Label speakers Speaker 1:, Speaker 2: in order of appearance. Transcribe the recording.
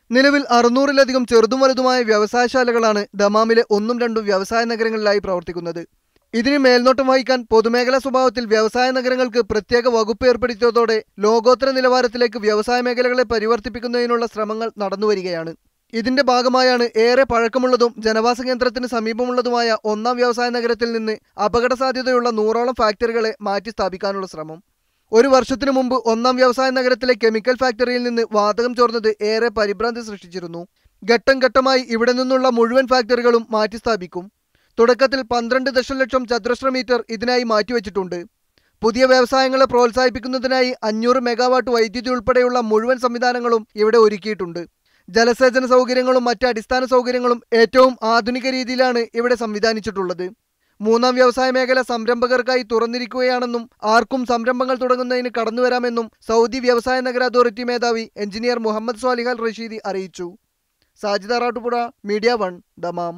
Speaker 1: നിലവിൽ 600-ലധികം ചെറുതും വലുതുമായ വ്യവസായശാലകളാണ് ദമാമിലെ 1-2 വ്യവസായ നഗരങ്ങളിലായി പ്രവർത്തിക്കുന്നത്. ഇതിന് മേൽനോട്ടം വഹിക്കാൻ പൊതുമേഖലാ സ്വഭാവത്തിൽ വ്യവസായ നഗരങ്ങൾക്ക് പ്രത്യേക വകുപ്പ് ഏർപ്പെടുത്തിയതോടെ ലോകോത്തര നിലവാരത്തിലേക്ക് വ്യവസായ മേഖലകളെ പരിവർത്തിപ്പിക്കുന്നതിനുള്ള ശ്രമങ്ങൾ നടന്നുവരികയാണ്. ഇതിന്റെ ഭാഗമായാണ് ഏറെ പഴക്കമുള്ളതും ജനവാസ കേന്ദ്രത്തിന് സമീപമുള്ളതുമായ 1-ാം വ്യവസായ നഗരത്തിൽ നിന്ന് അപകട സാധ്യതയുള്ള 100ഓളം ഫാക്ടറികളെ മാറ്റി സ്ഥാപിക്കാനുള്ള ശ്രമം. ഒരു വർഷത്തിനു മുമ്പ് 1-ാം വ്യവസായ നഗരത്തിലെ കെമിക്കൽ ഫാക്ടറിയിൽ നിന്ന് വാതകം ചോർന്നത് ഏറെ പരിഭ്രാന്തി സൃഷ്ടിച്ചിരുന്നു. ഘട്ടം ഘട്ടമായി ഇവിടെ നിന്നുള്ള മുഴുവൻ ഫാക്ടറികളും മാറ്റി സ്ഥാപിക്കും. തുടക്കത്തിൽ 12 ദശലക്ഷം ചതുരശ്ര മീറ്റർ ഇതിനായി മാറ്റിവെച്ചിട്ടുണ്ട്. പുതിയ വ്യവസായങ്ങളെ പ്രോത്സാഹിപ്പിക്കുന്നതിനായി 500 മെഗാവാട്ട് വൈദ്യുതി ഉൾപ്പെടെയുള്ള മുഴുവൻ സംവിധാനങ്ങളും ഇവിടെ ഒരുക്കിയിട്ടുണ്ട്. ജലസേചന സൗകര്യങ്ങളും മറ്റ് അടിസ്ഥാന സൗകര്യങ്ങളും ഏറ്റവും ആധുനിക രീതിയിലാണ് ഇവിടെ സംവിധാനിച്ചിട്ടുള്ളത്. 3-ാം വ്യവസായ മേഖല സംരംഭകർക്കായി തുറന്നിരിക്കുകയാണെന്നും ആർക്കും സംരംഭങ്ങൾ തുടങ്ങുന്നതിന് കടന്നുവരാമെന്നും സൗദി വ്യവസായ നഗര അതോറിറ്റി മേധാവി engineer Muhammad Salih Al Rashidi അറിയിച്ചു. Sajida Rattupuzha, media 1, Dammam.